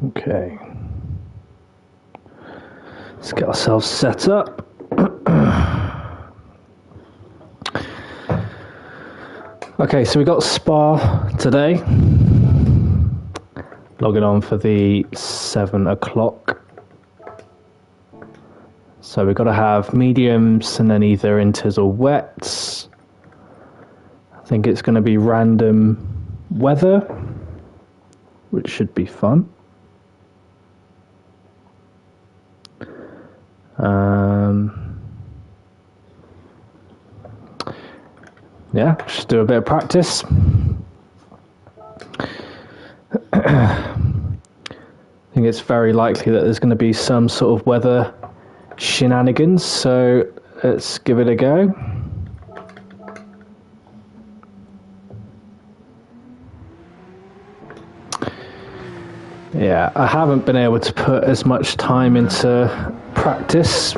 Okay. Let's get ourselves set up. Okay, so we got Spa today. Logging on for the 7 o'clock. So we've got to have mediums and then either inters or wets. I think it's going to be random weather, which should be fun. Yeah, just do a bit of practice. I think it's very likely that there's going to be some sort of weather shenanigans, so let's give it a go. Yeah, I haven't been able to put as much time into practice.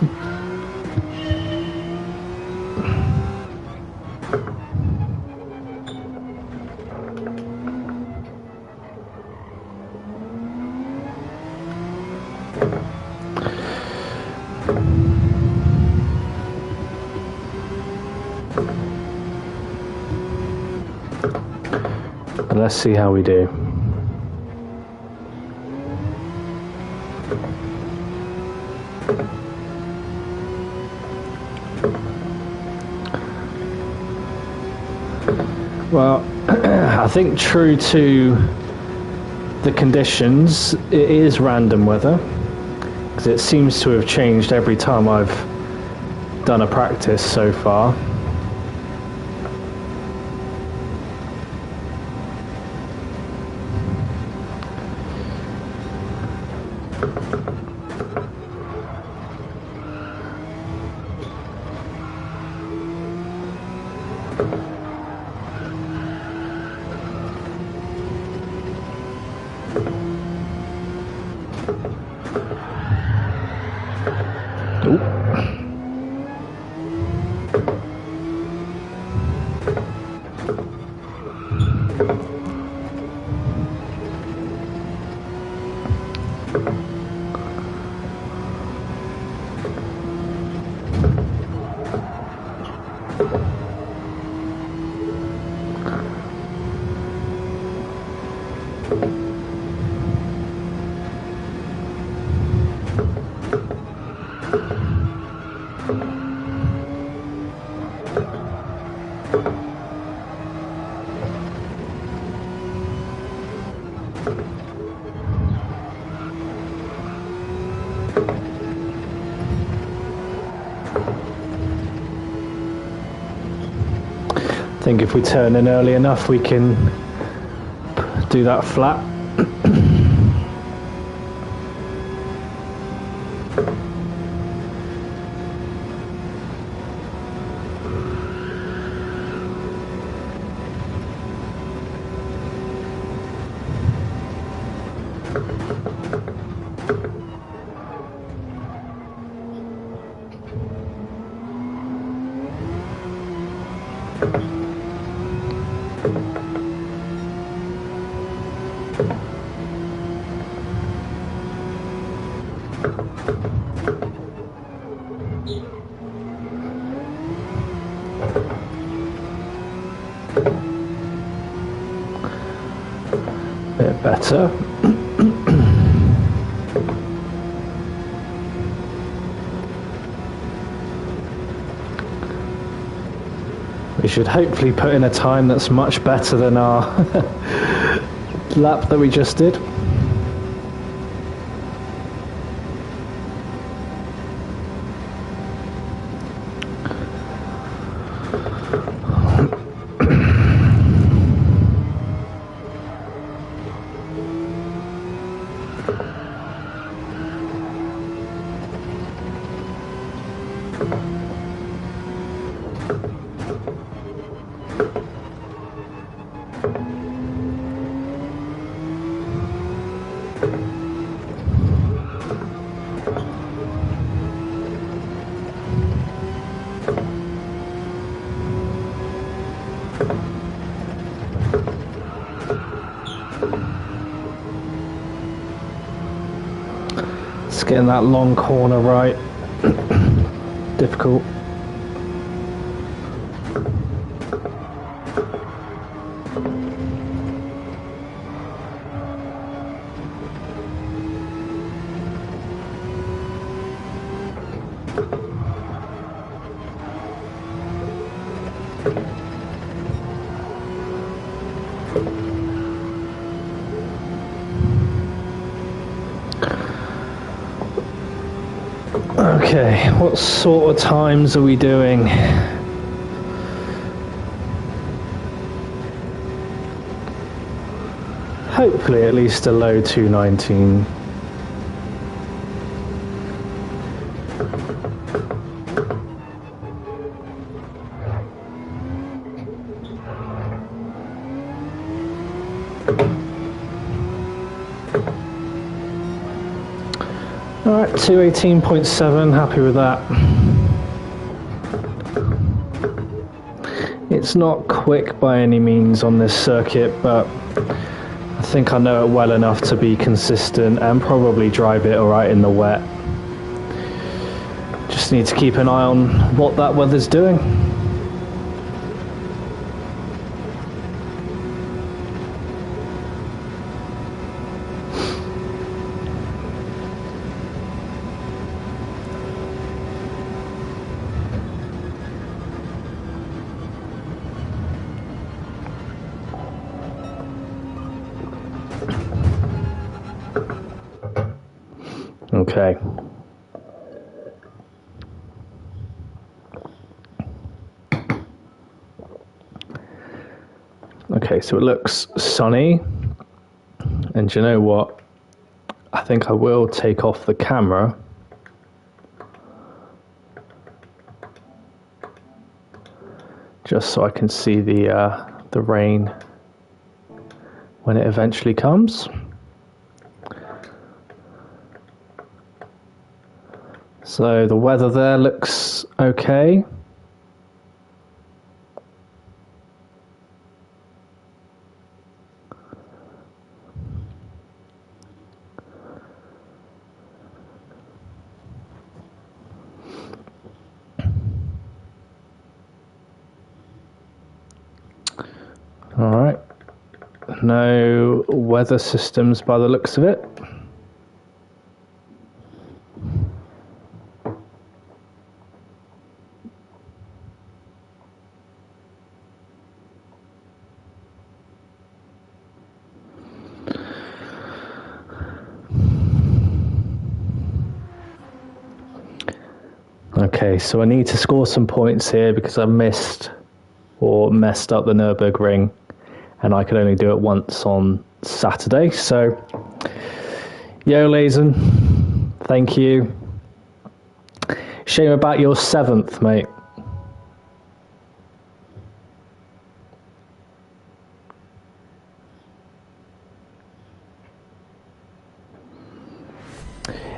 But let's see how we do. Well, I think true to the conditions, it is random weather, because it seems to have changed every time I've done a practice so far. I think if we turn in early enough, we can do that flat. Bit better. We should hopefully put in a time that's much better than our lap that we just did. It's getting that long corner right. Difficult. Okay, what sort of times are we doing? Hopefully at least a low 2:19. Alright, 2:18.7, happy with that. It's not quick by any means on this circuit, but I think I know it well enough to be consistent and probably drive it alright in the wet. Just need to keep an eye on what that weather's doing. Okay. Okay, so it looks sunny. And do you know what? I think I will take off the camera. Just so I can see the rain when it eventually comes. So the weather there looks okay. All right. No weather systems by the looks of it. Okay, so I need to score some points here because I missed or messed up the Nürburgring, and I could only do it once on Saturday. So, yo, Lazen, thank you. Shame about your 7th, mate.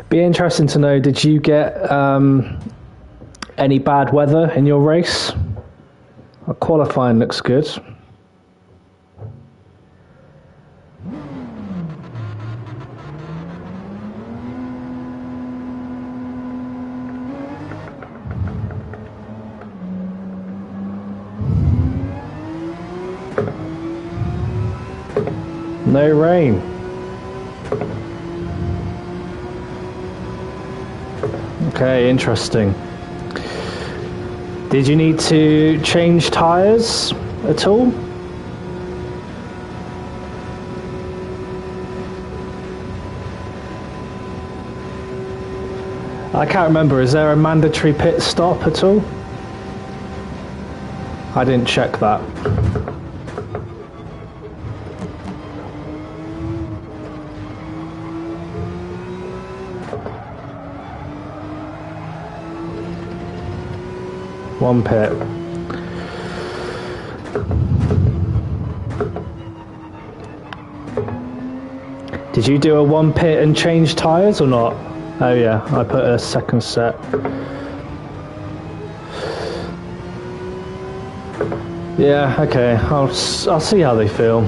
Be interesting to know, did you get any bad weather in your race? Qualifying looks good. No rain. Okay, interesting. Did you need to change tyres at all? I can't remember, is there a mandatory pit stop at all? I didn't check that. One pit. Did you do a one pit and change tyres or not? Oh yeah, I put a second set. Yeah, okay, I'll see how they feel.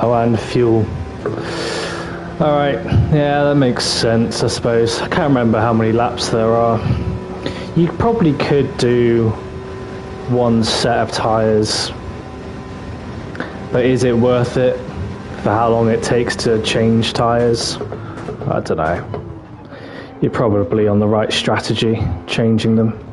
Oh, and fuel. Alright, yeah, that makes sense, I suppose. I can't remember how many laps there are. You probably could do one set of tyres, but is it worth it for how long it takes to change tyres? I don't know. You're probably on the right strategy, changing them.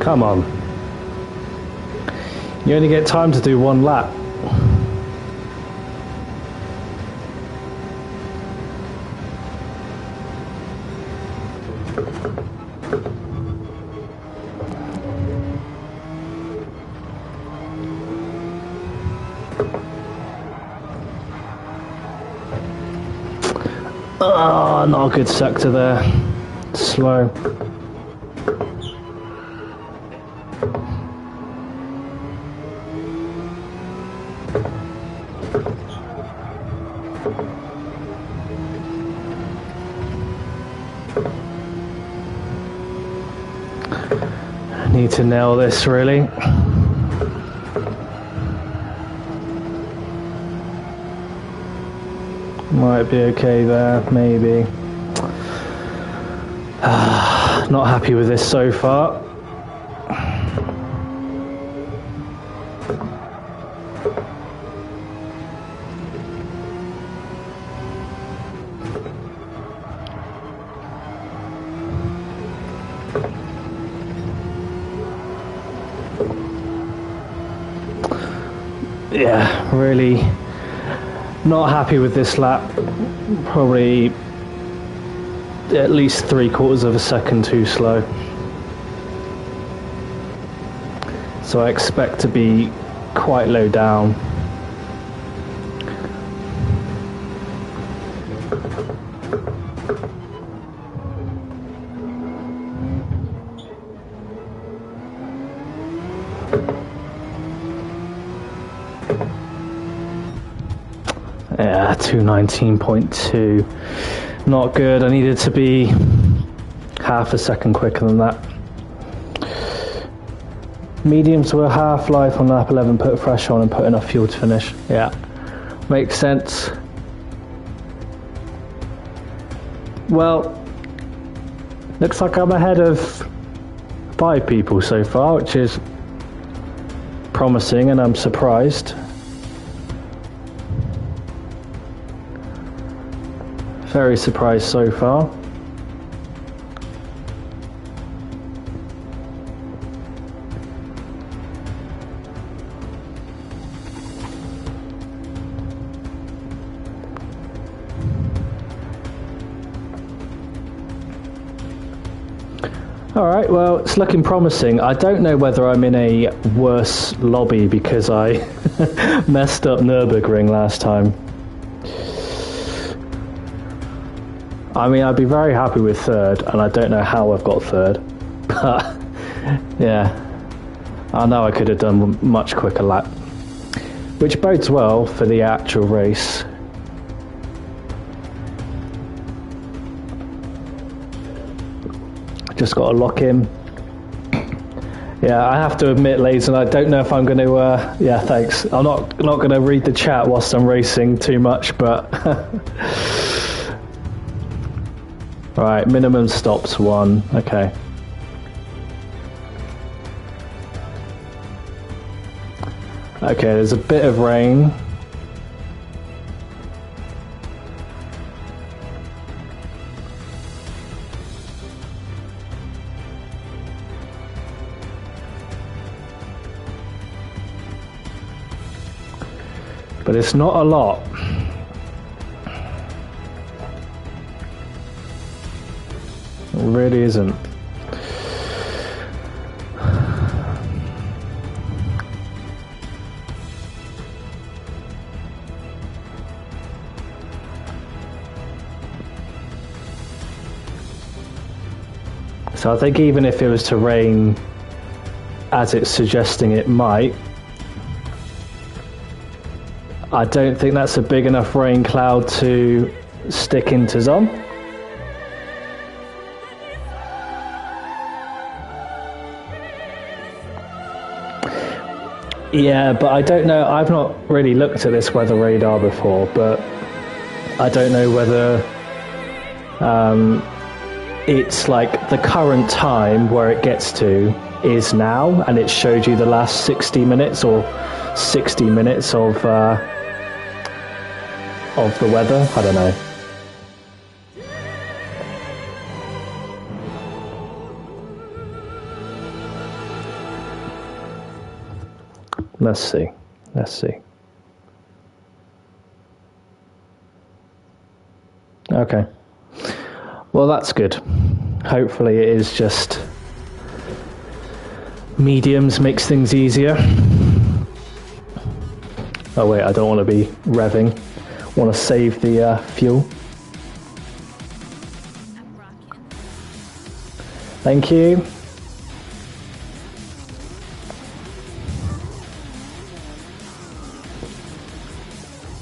Come on. You only get time to do one lap. Oh, not a good sector there. Slow. Need to nail this, really. Might be okay there, maybe. Not happy with this so far. Yeah, really not happy with this lap. Probably at least 3/4 of a second too slow. So I expect to be quite low down. Yeah, 219.2. Not good. I needed to be half a second quicker than that. Medium to a half life on lap 11, put fresh on and put enough fuel to finish. Yeah, makes sense. Well, looks like I'm ahead of 5 people so far, which is promising, and I'm surprised. Very surprised so far. Alright, well, it's looking promising. I don't know whether I'm in a worse lobby because I messed up Nürburgring last time. I mean, I'd be very happy with 3rd, and I don't know how I've got 3rd. But, yeah. I know I could have done a much quicker lap. Which bodes well for the actual race. Just got to lock in. Yeah, I have to admit, ladies, and I don't know if I'm going to... yeah, thanks. I'm not going to read the chat whilst I'm racing too much, but... Right, minimum stops 1. Okay. Okay, there's a bit of rain. but it's not a lot. It really isn't. So I think even if it was to rain as it's suggesting it might, I don't think that's a big enough rain cloud to stick into Zom. Yeah, but I don't know, I've not really looked at this weather radar before, but I don't know whether it's like the current time where it gets to is now, and it showed you the last 60 minutes or 60 minutes of the weather. I don't know. Let's see. Let's see. Okay. Well, that's good. Hopefully it is just mediums makes things easier. Oh wait, I don't want to be revving. I want to save the fuel. Thank you.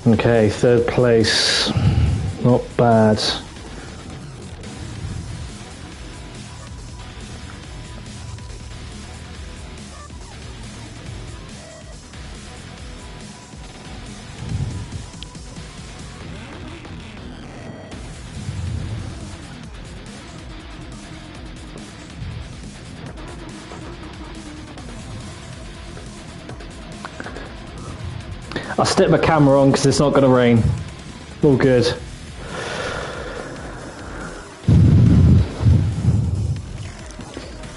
Okay, third place. Not bad. I'll stick my camera on because it's not going to rain. All good.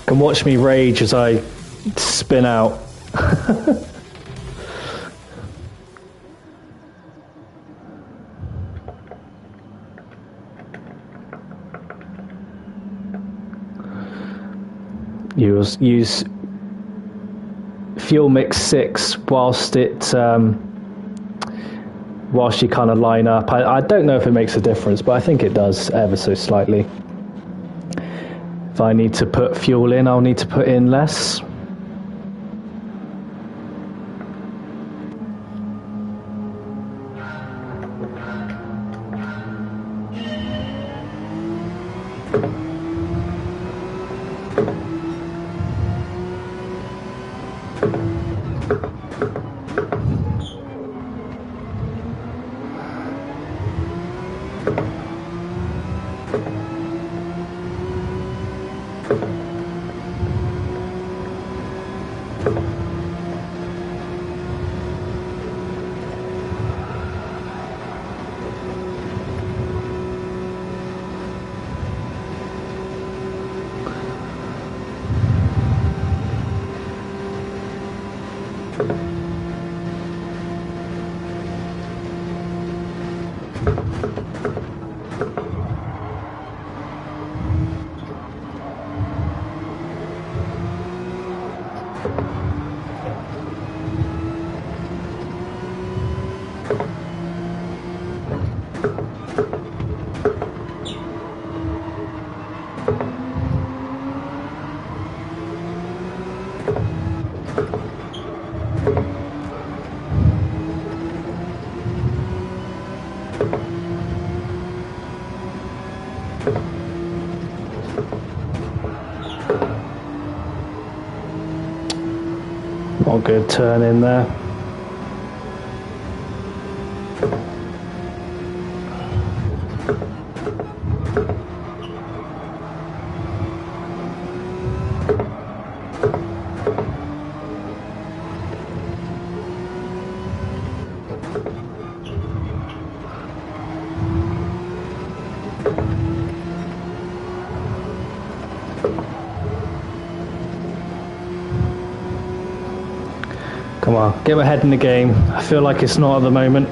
Can watch me rage as I spin out. Use fuel mix 6 whilst whilst you kind of line up. I don't know if it makes a difference, but I think it does ever so slightly. If I need to put fuel in, I'll need to put in less. Not a good turn in there. Come on, get my head in the game. I feel like it's not at the moment.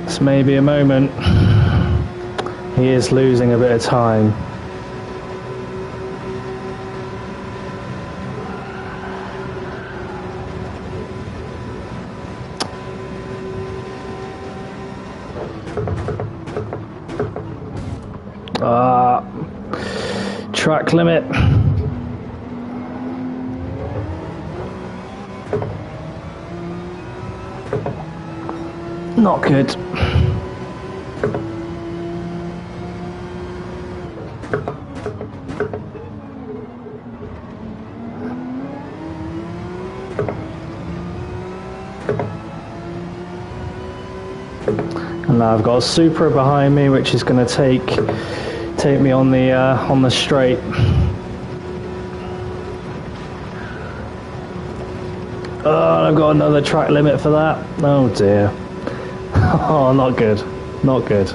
This may be a moment. He is losing a bit of time. Track limit. Not good. And now I've got a Supra behind me, which is going to take me on the straight. Oh, I've got another track limit for that. Oh dear. Oh, not good. Not good.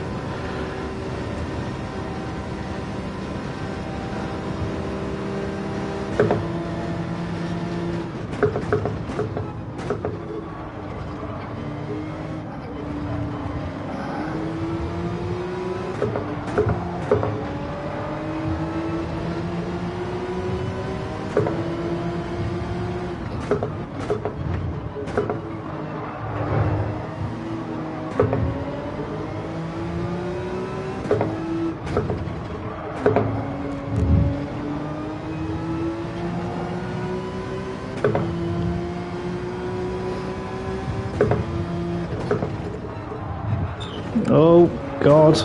Oh, God.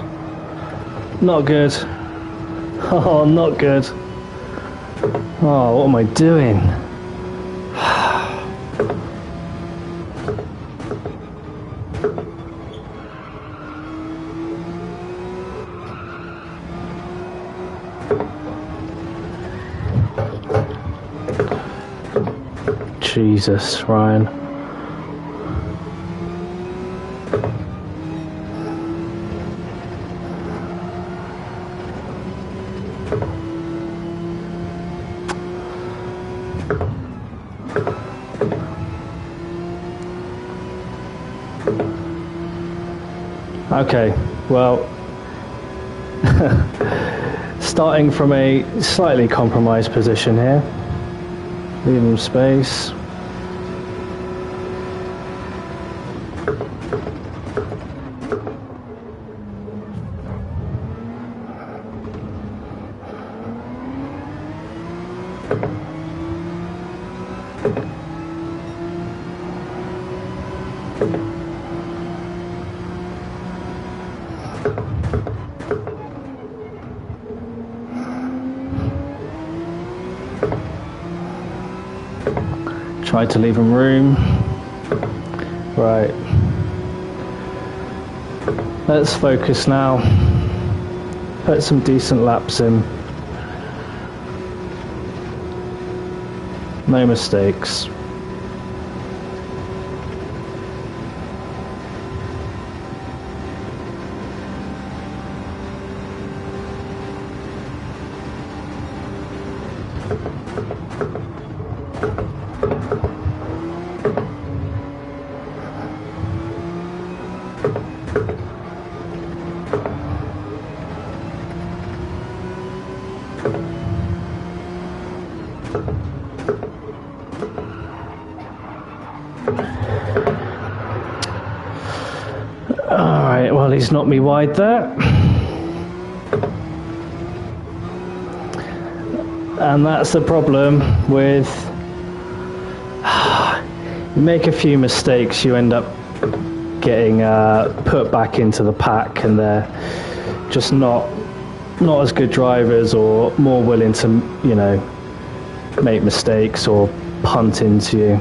Not good. Oh, not good. Oh, what am I doing? Jesus, Ryan. Okay, well, starting from a slightly compromised position here. Leave him space. Try to leave him room. Right. Let's focus now. Put some decent laps in. No mistakes. Alright, well, he's knocked me wide there. And that's the problem with... you make a few mistakes, you end up getting put back into the pack, and they're just not as good drivers, or more willing to, you know, make mistakes or punt into you.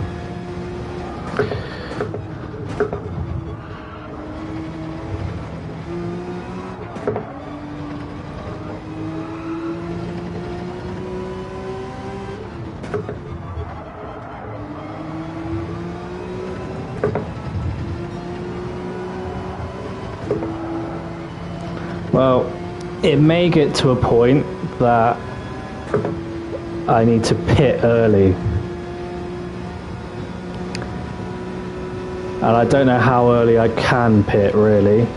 Well, it may get to a point that I need to pit early. And I don't know how early I can pit, really.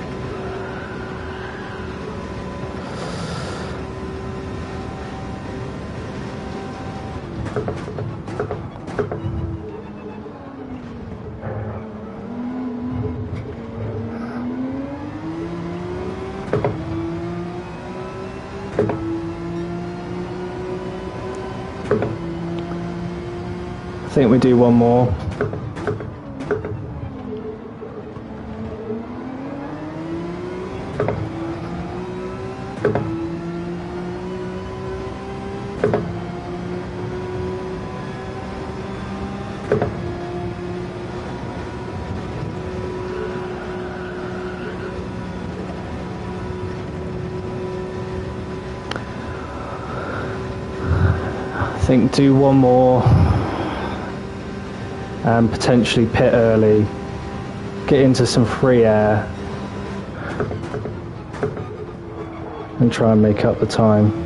I think we do one more. I think do one more. And potentially pit early, get into some free air, and try and make up the time.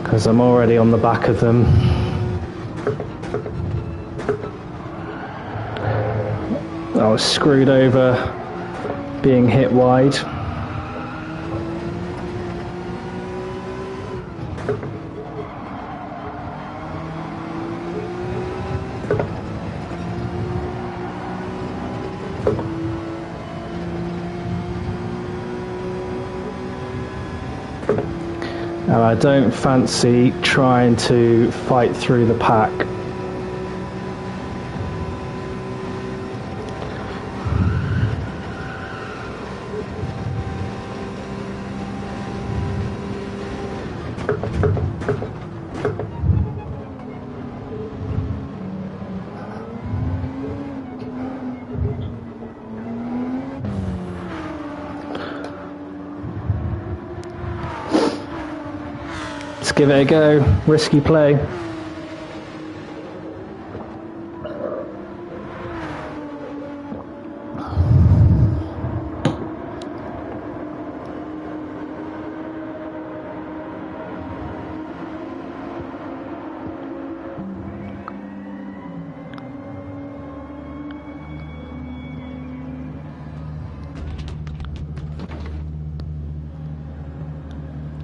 Because I'm already on the back of them. I was screwed over being hit wide. And I don't fancy trying to fight through the pack. give it a go. Risky play.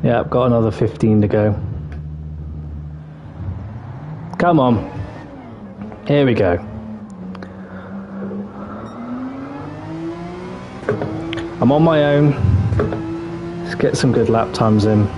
Yeah, I've got another 15 to go. Come on. Here we go. I'm on my own. Let's get some good lap times in.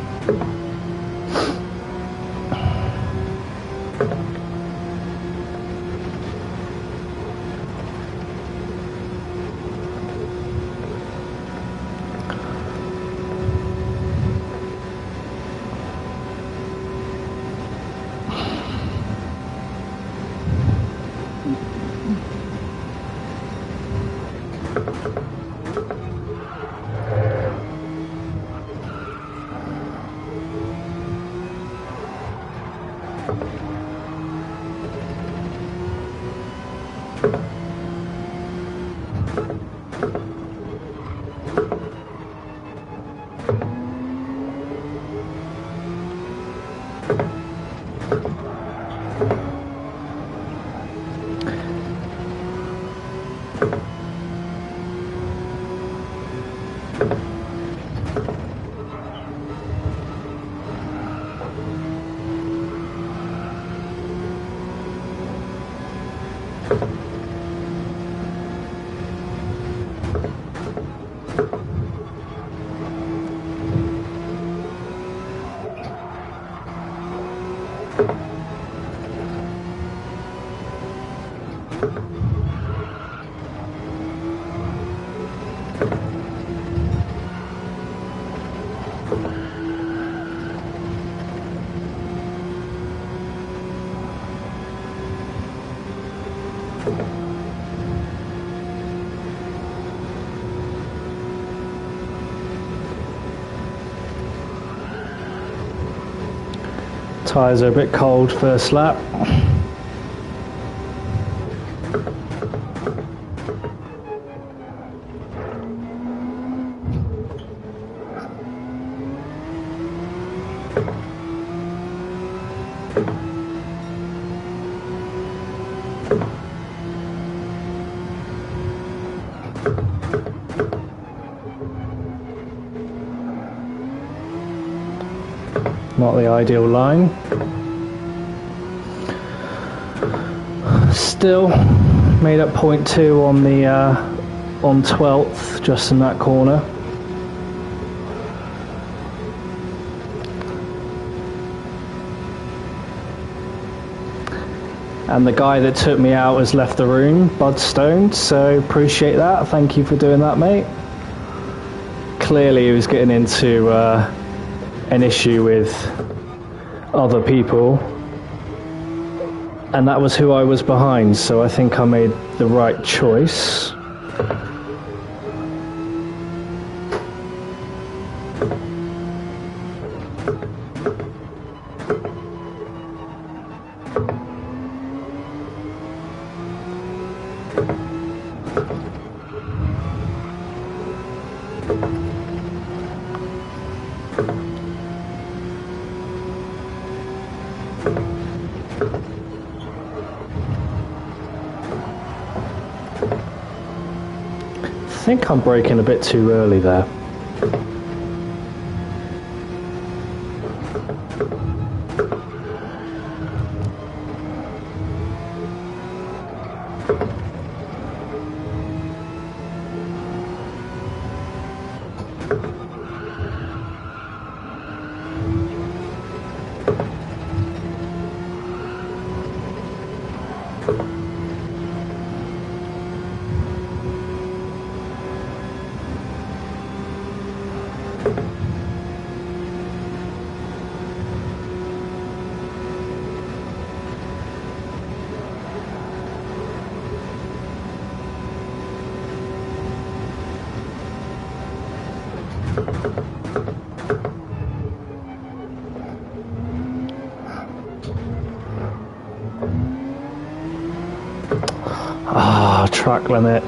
Tyres are a bit cold first lap. Not the ideal line. Still made up 0.2 on the on 12th, just in that corner. And the guy that took me out has left the room, Bud Stone, so appreciate that. Thank you for doing that, mate. Clearly he was getting into an issue with other people, and that was who I was behind, so I think I made the right choice. I think I'm braking a bit too early there. Ah, track limit.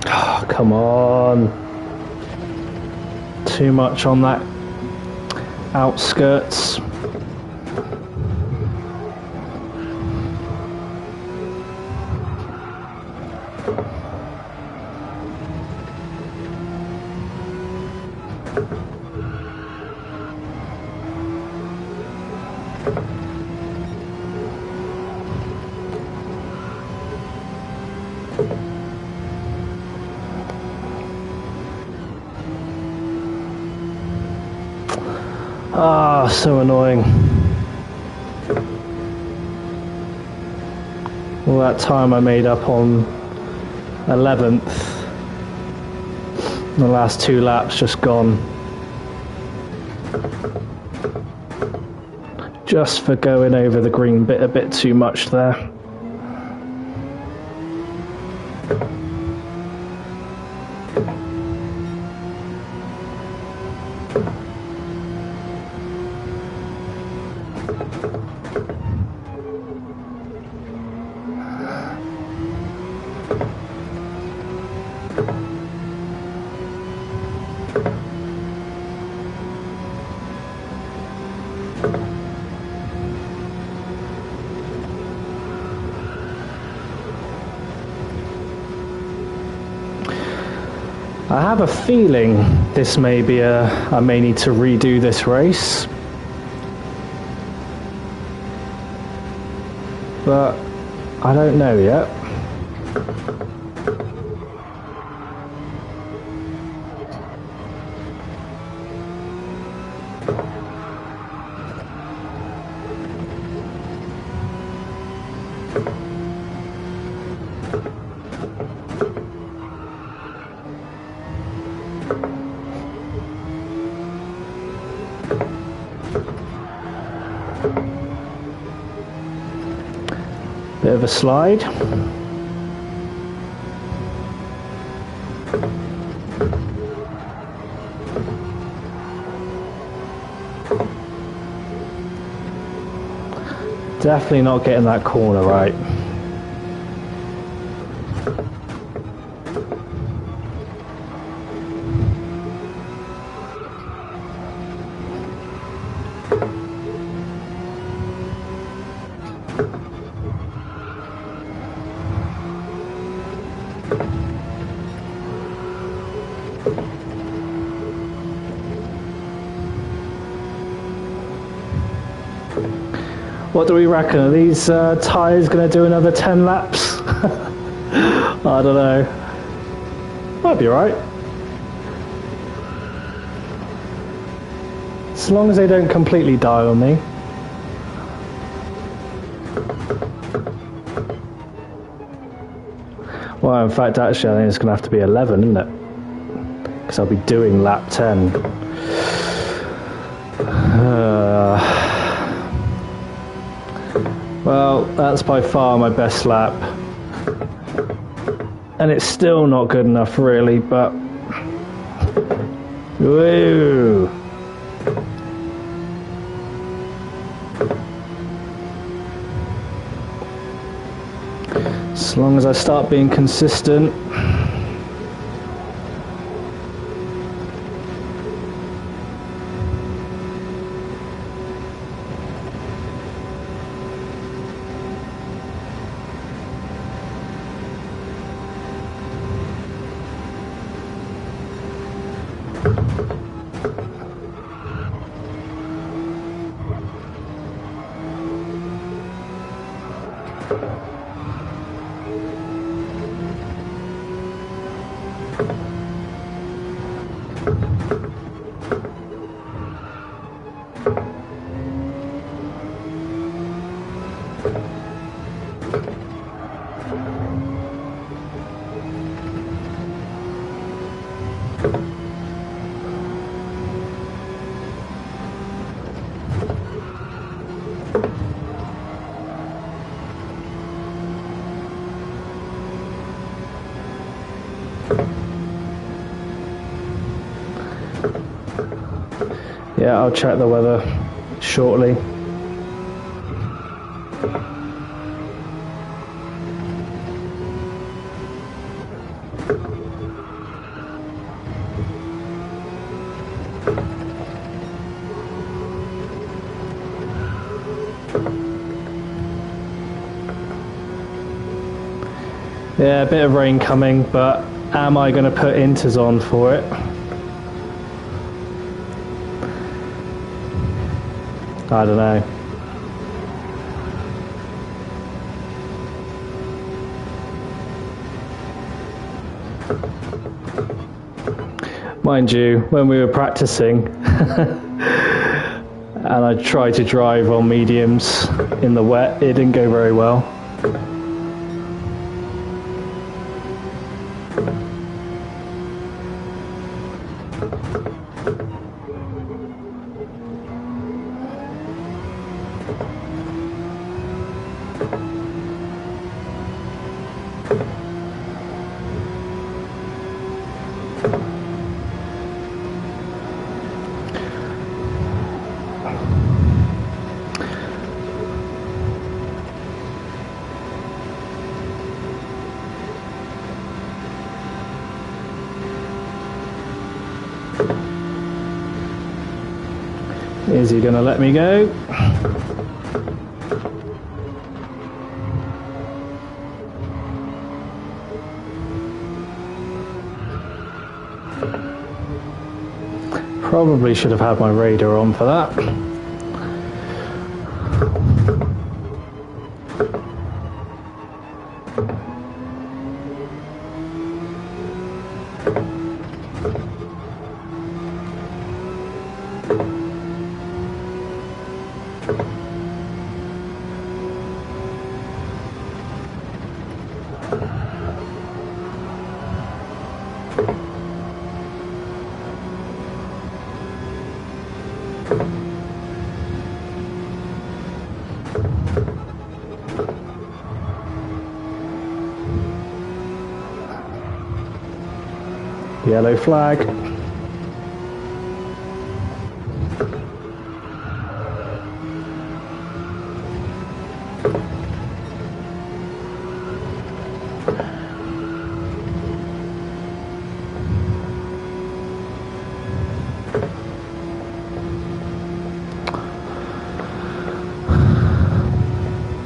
Oh, come on. Too much on that outskirts. Ah, so annoying. All that time I made up on 11th. The last 2 laps just gone. Just for going over the green bit a bit too much there. I have a feeling this may be I may need to redo this race, but I don't know yet. Bit of a slide. Definitely not getting that corner right. What do we reckon? Are these tyres going to do another 10 laps? I don't know. Might be alright. As long as they don't completely die on me. Well, in fact, actually, I think it's going to have to be 11, isn't it? Because I'll be doing lap 10. Well, that's by far my best lap. And it's still not good enough, really, but... Woo! As long as I start being consistent. Yeah, I'll check the weather shortly. Yeah, a bit of rain coming, but am I going to put inters on for it? I don't know. Mind you, when we were practicing and I tried to drive on mediums in the wet, it didn't go very well. Is he going to let me go? Probably should have had my radar on for that. Yellow flag.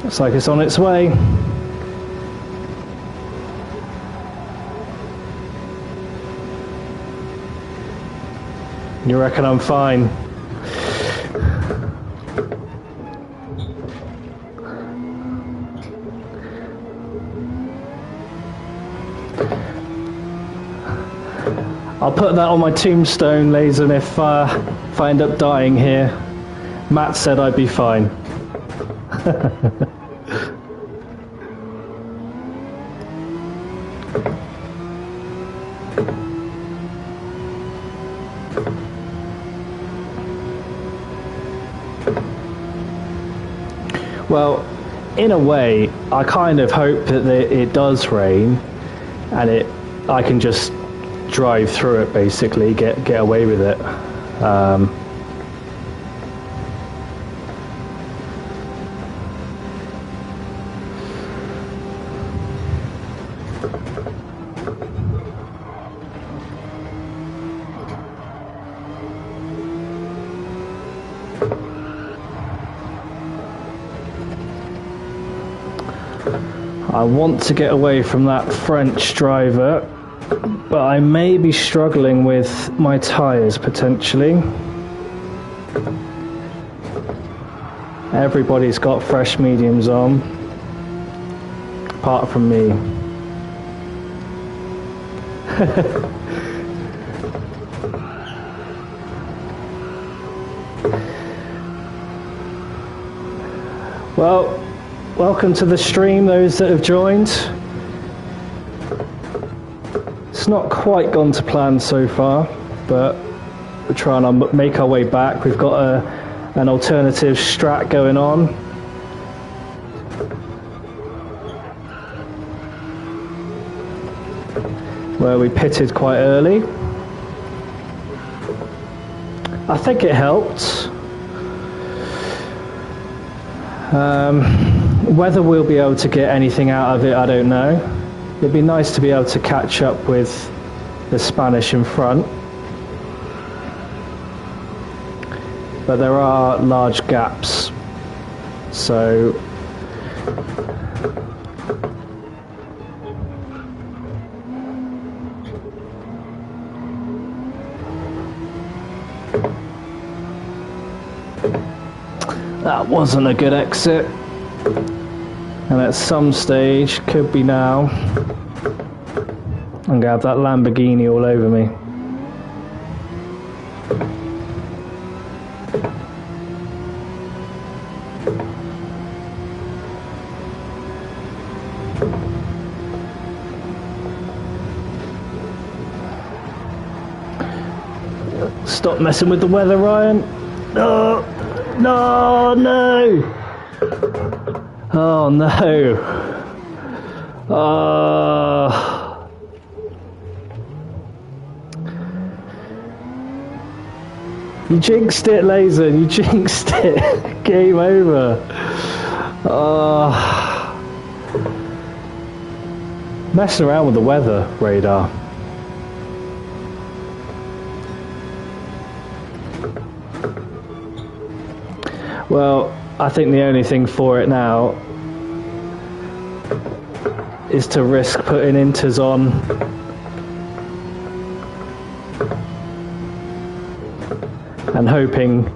Looks like it's on its way. You reckon I'm fine? I'll put that on my tombstone, Lazen, if I end up dying here. Matt said I'd be fine. Well, in a way, I kind of hope that it does rain, and I can just drive through it, basically, get away with it. I want to get away from that French driver, but I may be struggling with my tyres potentially. Everybody's got fresh mediums on, apart from me. Well, welcome to the stream, those that have joined. It's not quite gone to plan so far, but we're trying to make our way back. We've got an alternative strat going on. Where we pitted quite early. I think it helped. Whether we'll be able to get anything out of it, I don't know. It'd be nice to be able to catch up with the Spanish in front. But there are large gaps. So that wasn't a good exit, and at some stage, could be now, I'm going to have that Lamborghini all over me. Stop messing with the weather, Ryan. No! No, no! Oh, no. You jinxed it, Laser. You jinxed it. Game over. Messing around with the weather radar. Well, I think the only thing for it now is to risk putting inters on and hoping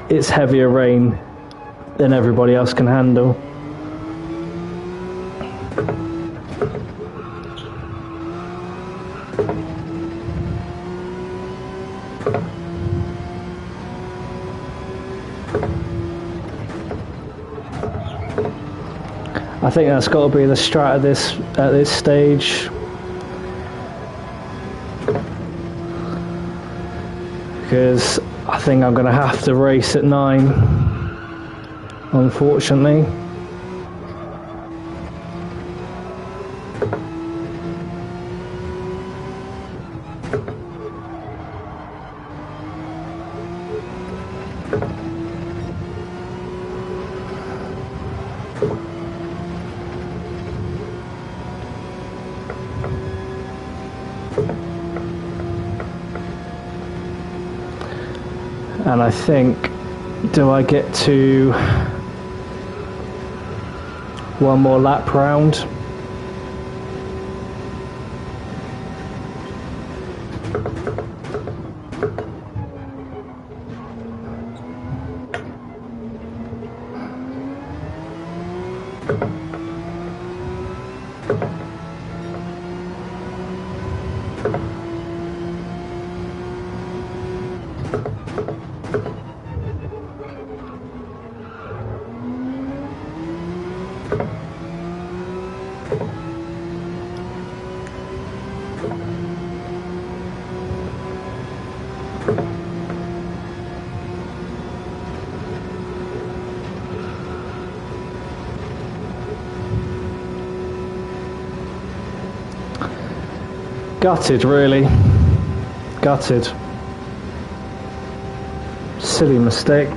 it's heavier rain than everybody else can handle. I think that's got to be the strat at this stage. Because I think I'm going to have to race at 9, unfortunately. And I think, do I get to one more lap round? Gutted, really. Gutted. Silly mistake.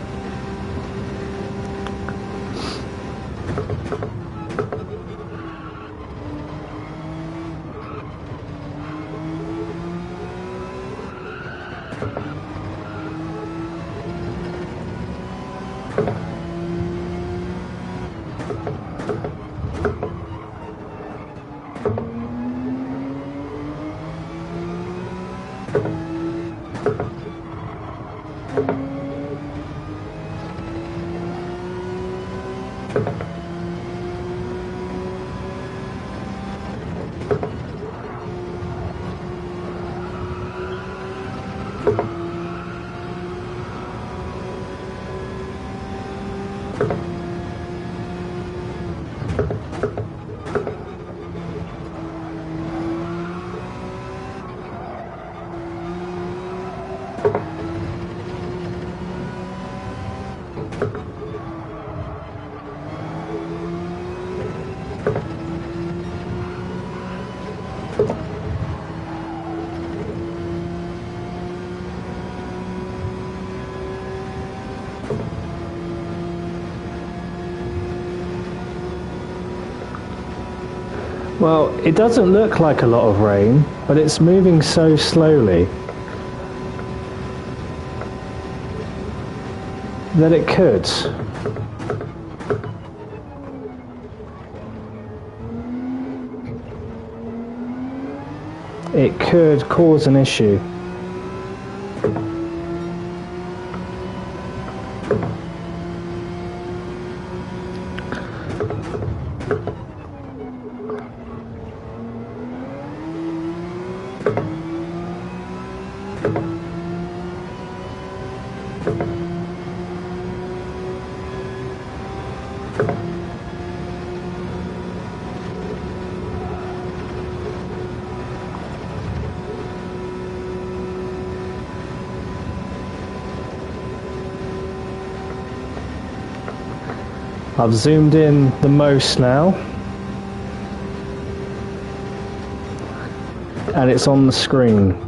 Well, it doesn't look like a lot of rain, but it's moving so slowly that it could. It could cause an issue. I've zoomed in the most now, and it's on the screen.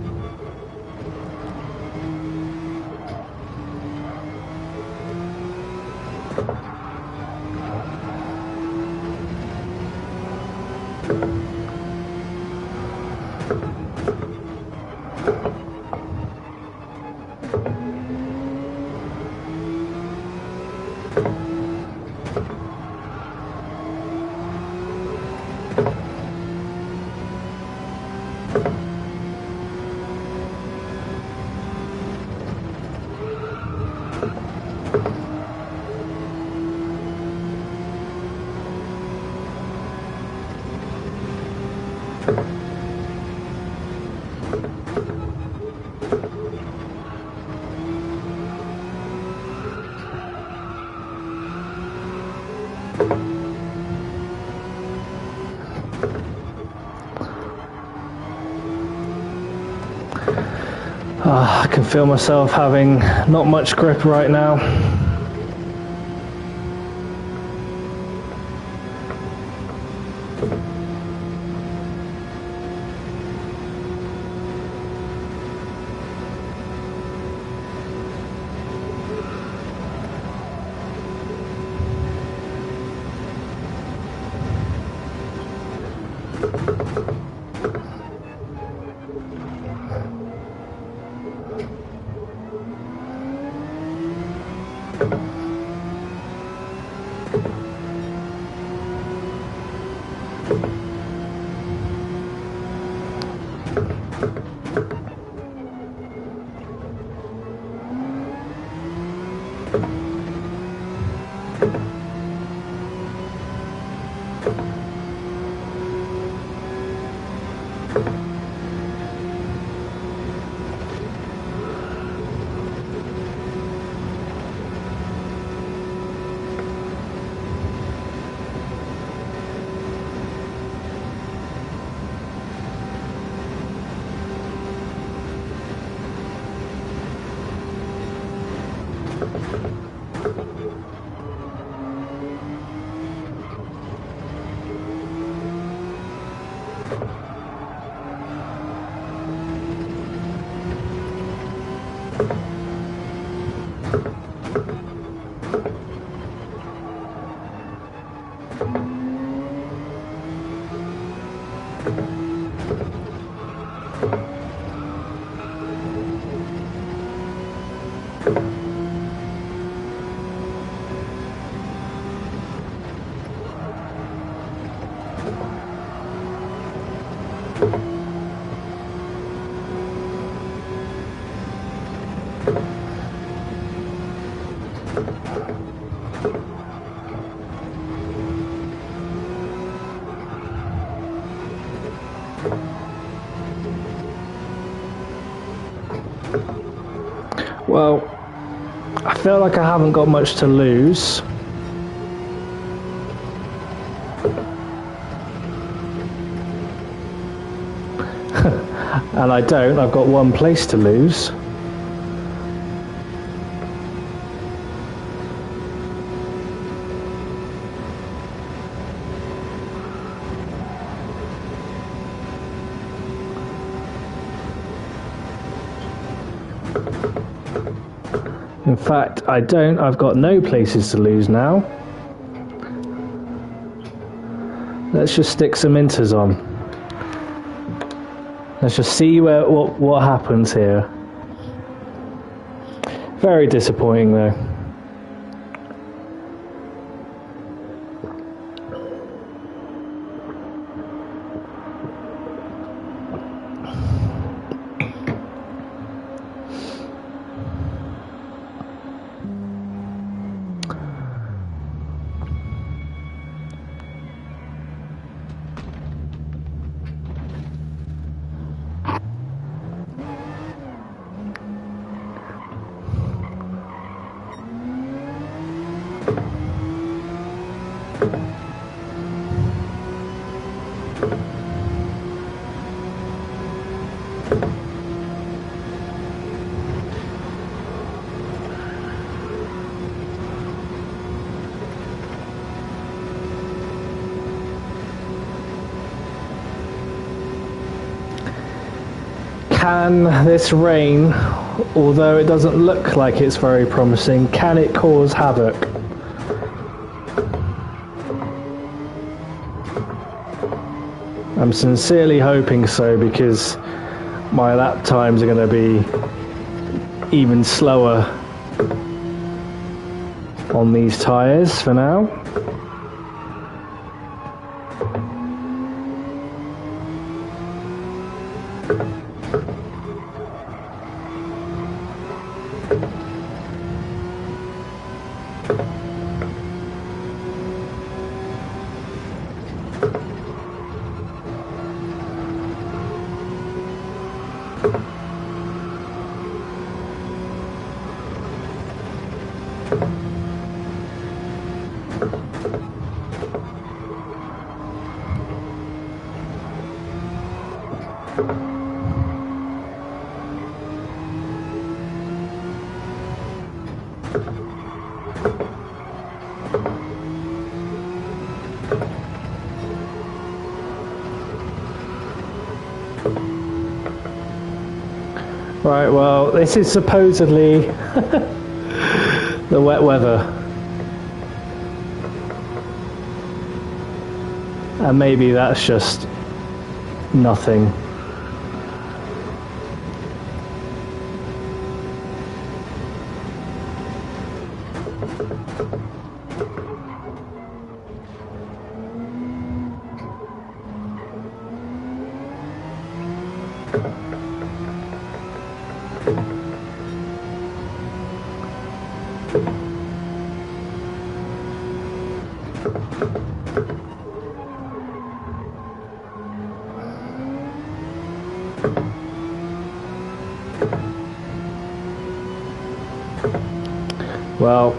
I can feel myself having not much grip right now. well, I feel like I haven't got much to lose. And I don't, I've got one place to lose. In fact, I don't, I've got no places to lose now. Let's just stick some inters on. Let's just see what happens here. Very disappointing though. Can this rain, although it doesn't look like it's very promising, can it cause havoc? I'm sincerely hoping so, because my lap times are going to be even slower on these tyres for now. Right, well, this is supposedly the wet weather. And maybe that's just nothing. Well,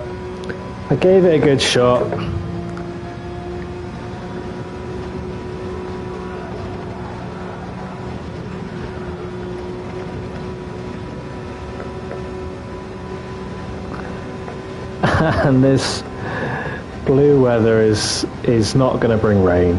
I gave it a good shot. And this blue weather is not going to bring rain.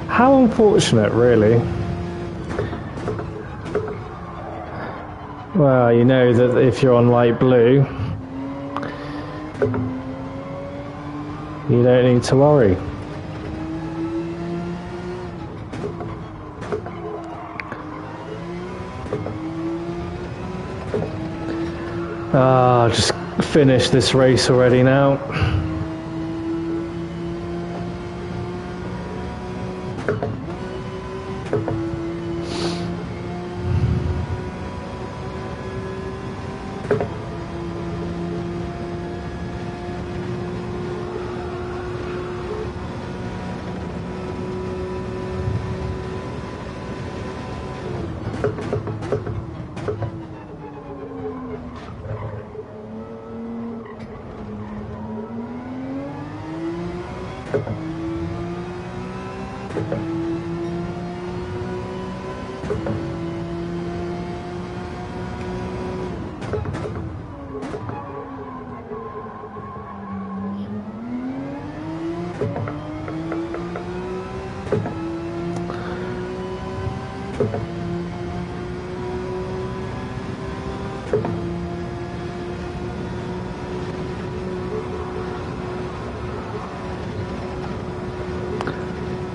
How unfortunate, really. Well, you know that if you're on light blue, you don't need to worry. Just finished this race already now.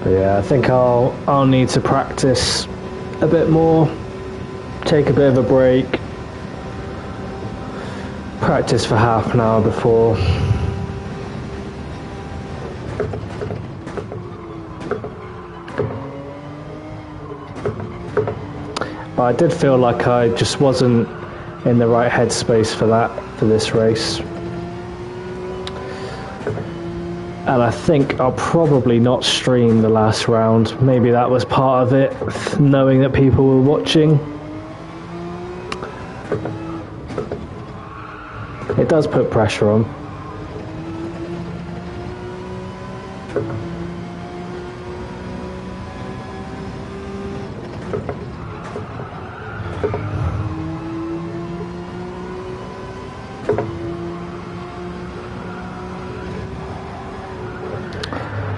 But yeah, I think I'll need to practice a bit more, take a bit of a break, practice for half an hour before. But I did feel like I just wasn't in the right headspace for this race. And I think I'll probably not stream the last round. Maybe that was part of it, knowing that people were watching. It does put pressure on.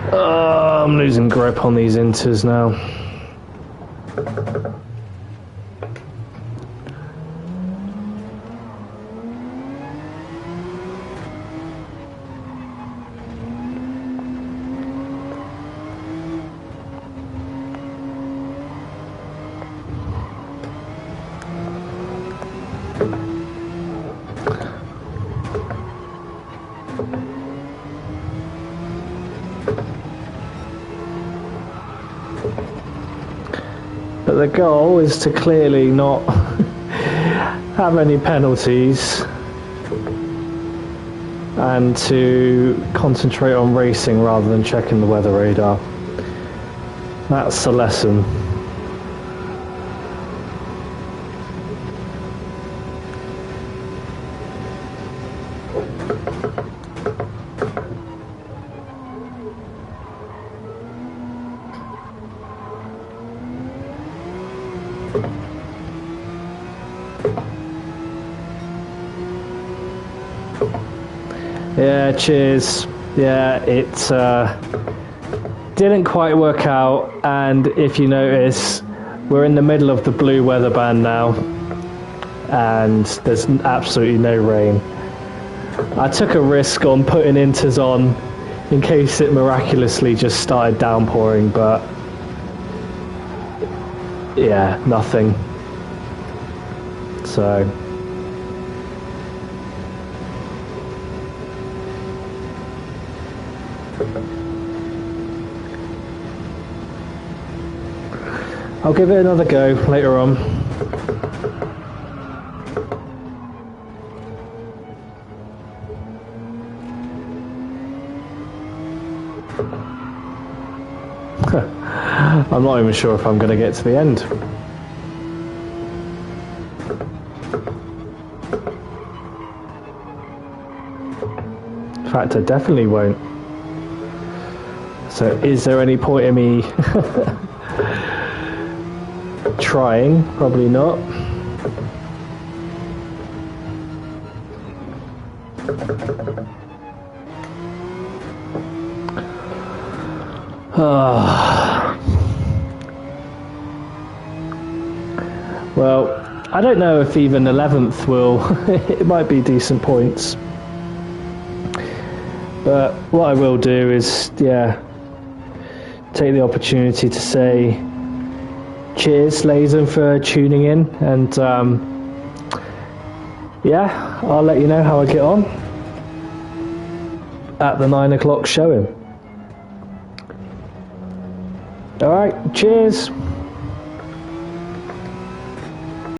I'm losing grip on these inters now. But the goal is to clearly not have any penalties and to concentrate on racing rather than checking the weather radar. That's the lesson. Yeah, cheers. Yeah, it didn't quite work out, and if you notice, we're in the middle of the blue weather band now, and there's absolutely no rain. I took a risk on putting inters on in case it miraculously just started downpouring, but yeah, nothing. So I'll give it another go later on. I'm not even sure if I'm going to get to the end. In fact, I definitely won't. So is there any point in me trying? Probably not. Well, I don't know if even 11th will, it might be decent points. But what I will do is, yeah, take the opportunity to say cheers, Lazen, for tuning in, and yeah, I'll let you know how I get on at the 9 o'clock showing. Alright, cheers.